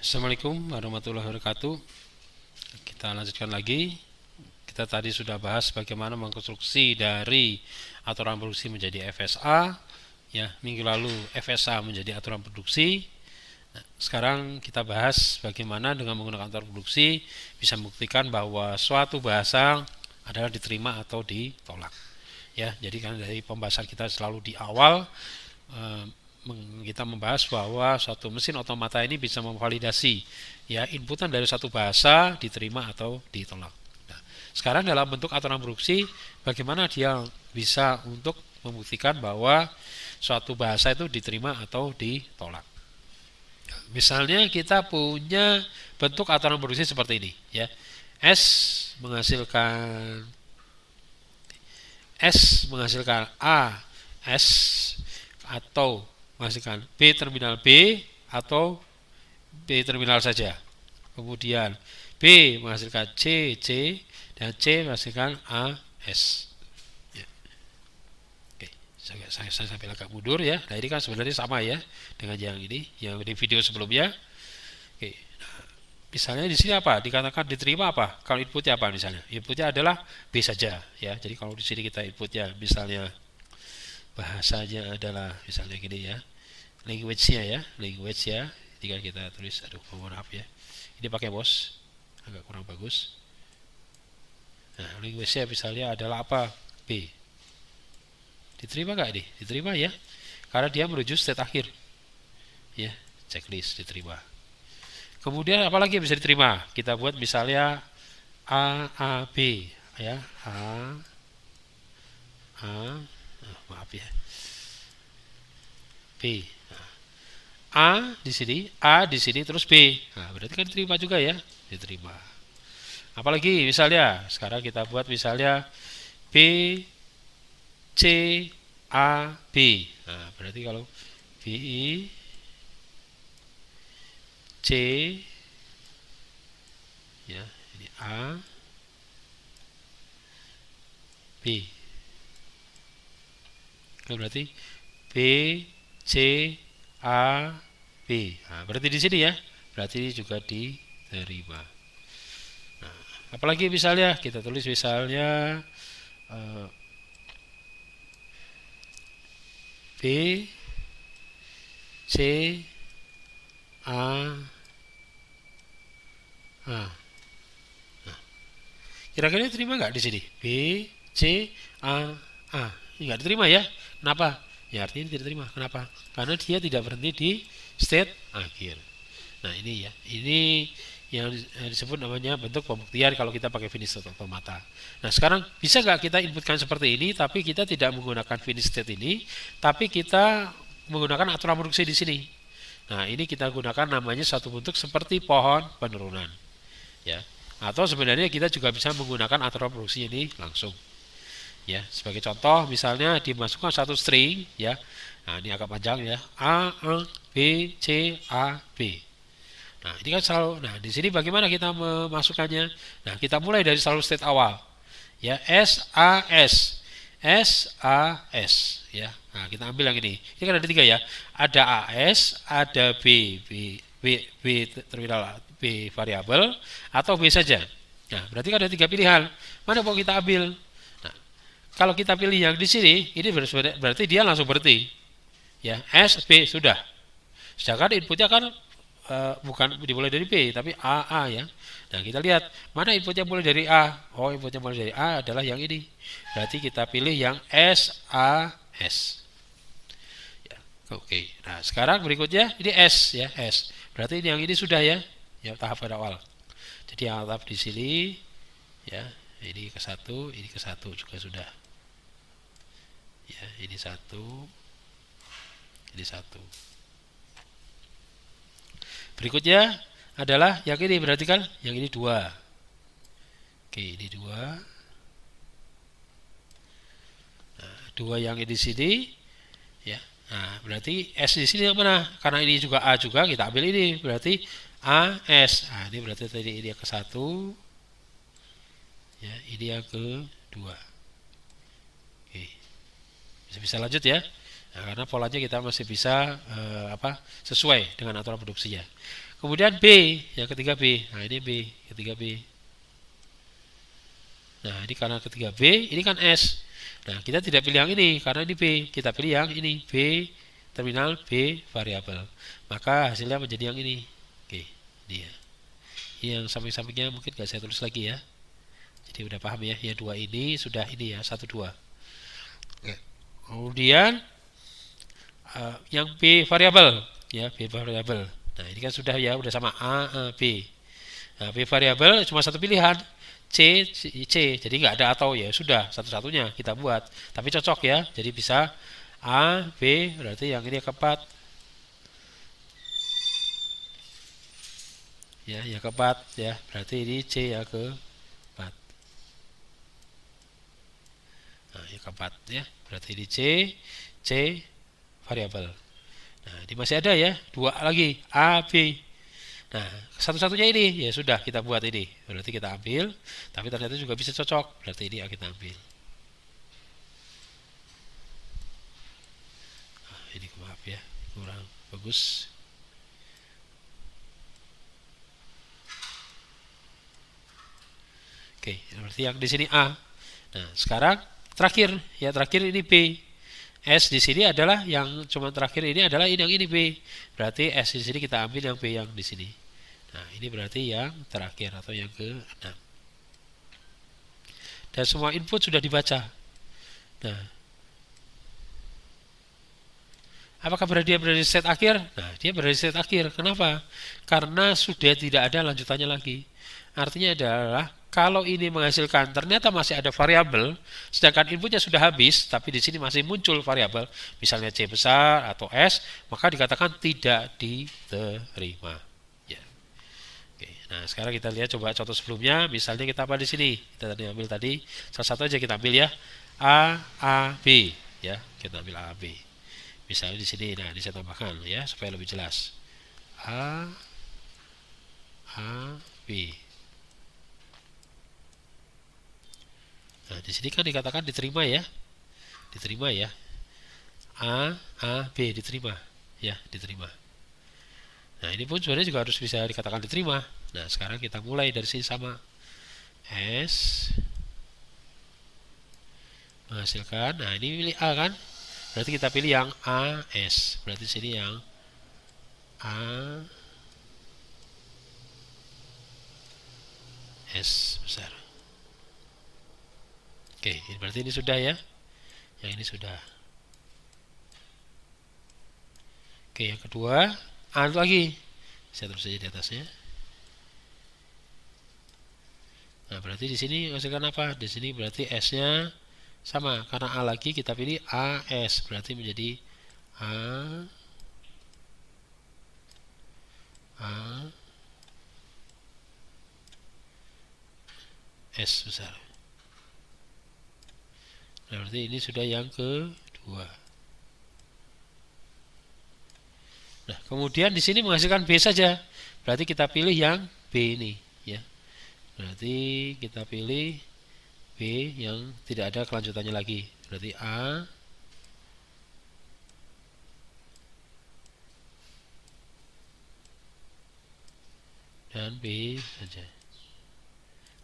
Assalamualaikum warahmatullahi wabarakatuh. Kita lanjutkan lagi. Kita tadi sudah bahas bagaimana mengkonstruksi dari aturan produksi menjadi FSA. Ya, minggu lalu FSA menjadi aturan produksi. Nah, sekarang kita bahas bagaimana dengan menggunakan aturan produksi bisa membuktikan bahwa suatu bahasa adalah diterima atau ditolak. Ya, jadi kan dari pembahasan kita selalu di awal eh, kita membahas bahwa suatu mesin otomata ini bisa memvalidasi ya inputan dari satu bahasa diterima atau ditolak. Nah, sekarang dalam bentuk aturan produksi, bagaimana dia bisa untuk membuktikan bahwa suatu bahasa itu diterima atau ditolak. Misalnya kita punya bentuk aturan produksi seperti ini ya. S menghasilkan A S atau menghasilkan B terminal B atau B terminal saja. Kemudian B menghasilkan C dan C menghasilkan A S. Ya. Oke, saya sampai agak mundur ya. Nah ini kan sebenarnya sama ya dengan yang di video sebelumnya. Oke, misalnya di sini apa? Dikatakan diterima apa? Kalau inputnya apa misalnya? Inputnya adalah B saja ya. Jadi kalau di sini kita inputnya misalnya bahasanya adalah misalnya gini ya, language ya, tinggal kita tulis, aduh mohon maaf ya, ini pakai bos agak kurang bagus. Nah, language nya misalnya adalah apa? B. Diterima nggak nih? Diterima ya, karena dia menuju state akhir ya, checklist diterima. Kemudian apalagi yang bisa diterima? Kita buat misalnya B ya, maaf ya, B. A di sini terus B. Nah, berarti kan diterima juga ya, diterima. Apalagi misalnya sekarang kita buat misalnya B C A B. Nah, berarti kalau B C ya, ini A B. Kan berarti B C A B. Nah, berarti di sini ya. Berarti juga diterima. Nah, apalagi misalnya kita tulis misalnya B C A A. Nah, kira-kira diterima nggak di sini? B C A A. Nggak diterima ya. Kenapa? Ya artinya tidak diterima. Kenapa? Karena dia tidak berhenti di state akhir. Nah ini ya, ini yang disebut namanya bentuk pembuktian kalau kita pakai finish state automata. Nah sekarang bisa nggak kita inputkan seperti ini, tapi kita tidak menggunakan finish state ini, tapi kita menggunakan aturan produksi di sini. Nah ini kita gunakan namanya satu bentuk seperti pohon penurunan, ya. Atau sebenarnya kita juga bisa menggunakan aturan produksi ini langsung. Ya, sebagai contoh misalnya dimasukkan satu string ya. Nah, ini agak panjang ya. B C A B. Nah, ini kan selalu. Nah, di sini bagaimana kita memasukkannya? Nah, kita mulai dari selalu state awal. Ya, S A S ya. Nah, kita ambil yang ini. Ini kan ada tiga ya. Ada A S, ada B terminal B variabel atau B saja. Nah, berarti kan ada tiga pilihan. Mana mau kita ambil? Kalau kita pilih yang di sini, ini berarti dia langsung berhenti. Ya, S, B sudah. Sedangkan inputnya kan bukan dimulai dari B, tapi A ya. Nah, kita lihat mana inputnya mulai dari A. Oh, inputnya mulai dari A adalah yang ini. Berarti kita pilih yang SAS. Ya, oke. Nah, sekarang berikutnya ini S ya, S. Berarti yang ini sudah ya. Ya, tahap pada awal. Jadi yang tahap di sini ya, ini ke satu, ini ke satu juga sudah. Ya, ini satu, ini satu. Berikutnya adalah yang ini, berarti kan yang ini dua. Oke, ini dua. Nah, dua yang di sini, ya. Nah, berarti S di sini yang mana? Karena ini juga A juga, kita ambil ini. Berarti A S. Nah, ini berarti tadi ini yang ke satu, ya, ini yang ke dua. Oke, bisa lanjut ya. Nah, karena polanya kita masih bisa sesuai dengan aturan produksinya. Kemudian B, yang ketiga B. Nah, ini B, ketiga B. Nah, ini karena ketiga B, ini kan S. Nah, kita tidak pilih yang ini karena ini B. Kita pilih yang ini, B terminal B variabel. Maka hasilnya menjadi yang ini. Oke, ini ya. Ini yang samping-sampingnya mungkin gak saya tulis lagi ya. Jadi udah paham ya, ya dua ini sudah ini ya, 1 2. Kemudian yang B variabel ya, B variabel. Nah, ini kan sudah ya, udah sama A, B. Nah, B variabel cuma satu pilihan, C, C. Jadi nggak ada atau ya sudah satu-satunya kita buat. Tapi cocok ya. Jadi bisa A, B, berarti yang ini yang keempat. Ya, yang keempat ya. Berarti ini C yang keempat. Nah, yang keempat ya. Berarti ini C, C variabel. Nah, ini masih ada ya, dua lagi A, B. Nah, satu-satunya ini ya sudah kita buat ini. Berarti kita ambil, tapi ternyata juga bisa cocok. Berarti ini yang kita ambil. Nah, ini maaf ya, kurang bagus. Oke, berarti yang di sini A. Nah, sekarang terakhir ya, terakhir ini B. S di sini adalah yang cuma terakhir ini adalah ini yang ini B. Berarti S di sini kita ambil yang B yang di sini. Nah, ini berarti yang terakhir atau yang ke-6. Dan semua input sudah dibaca. Nah, apakah berarti dia berada di set akhir? Nah, dia berada di set akhir. Kenapa? Karena sudah tidak ada lanjutannya lagi. Artinya adalah kalau ini menghasilkan ternyata masih ada variabel, sedangkan inputnya sudah habis, tapi di sini masih muncul variabel, misalnya C besar atau S, maka dikatakan tidak diterima. Ya. Oke, nah sekarang kita lihat coba contoh sebelumnya, misalnya kita apa di sini? Kita tadi ambil tadi, salah satu aja kita ambil ya, A, B, ya, kita ambil A, B. Misalnya di sini, nah ini saya tambahkan ya supaya lebih jelas. A, B. Nah, di sini kan dikatakan diterima ya. Diterima ya. A, B diterima. Ya, diterima. Nah, ini pun sebenarnya juga harus bisa dikatakan diterima. Nah, sekarang kita mulai dari sini sama. S menghasilkan. Nah, ini pilih A kan? Berarti kita pilih yang AS. Berarti sini yang A S besar. Oke, berarti ini sudah ya. Yang ini sudah. Oke, yang kedua, A lagi. Saya tulis saja di atasnya. Nah, berarti di sini menghasilkan apa? Di sini berarti S-nya sama. Karena A lagi kita pilih AS. Berarti menjadi A S besar. Nah, berarti ini sudah yang kedua. Nah, kemudian di sini menghasilkan B saja. Berarti kita pilih yang B ini, ya. Berarti kita pilih B yang tidak ada kelanjutannya lagi. Berarti A dan B saja.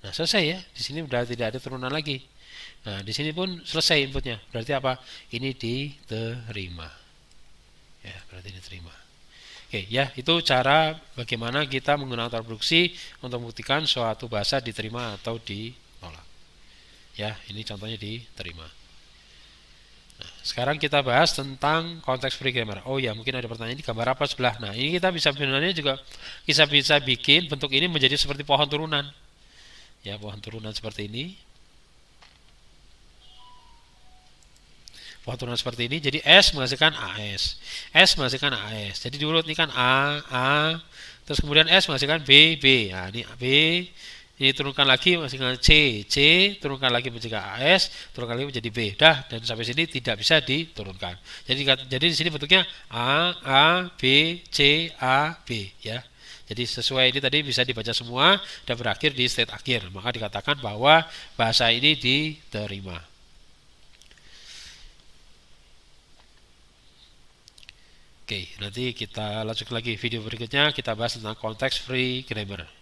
Nah, selesai ya. Di sini sudah tidak ada turunan lagi. Nah, di sini pun selesai inputnya. Berarti apa? Ini diterima. Ya, berarti diterima. Oke, ya, itu cara bagaimana kita menggunakan produksi untuk membuktikan suatu bahasa diterima atau ditolak. Ya, ini contohnya diterima. Nah, sekarang kita bahas tentang konteks free grammar. Oh ya, mungkin ada pertanyaan, ini gambar apa sebelah? Nah, ini kita bisa sebenarnya juga bisa bikin bentuk ini menjadi seperti pohon turunan. Ya, pohon turunan seperti ini. Pohon turunan seperti ini. Jadi S menghasilkan AS. S menghasilkan AS. Jadi diurut ini kan A. Terus kemudian S menghasilkan B. Nah, ini B. Ini turunkan lagi menghasilkan C. Turunkan lagi menjadi AS. Turunkan lagi menjadi B. Dah, dan sampai sini tidak bisa diturunkan. Jadi di sini bentuknya A, B, C, A, B. Ya. Jadi sesuai ini tadi bisa dibaca semua dan berakhir di state akhir. Maka dikatakan bahwa bahasa ini diterima. Oke, nanti kita lanjut lagi video berikutnya, kita bahas tentang konteks free grammar.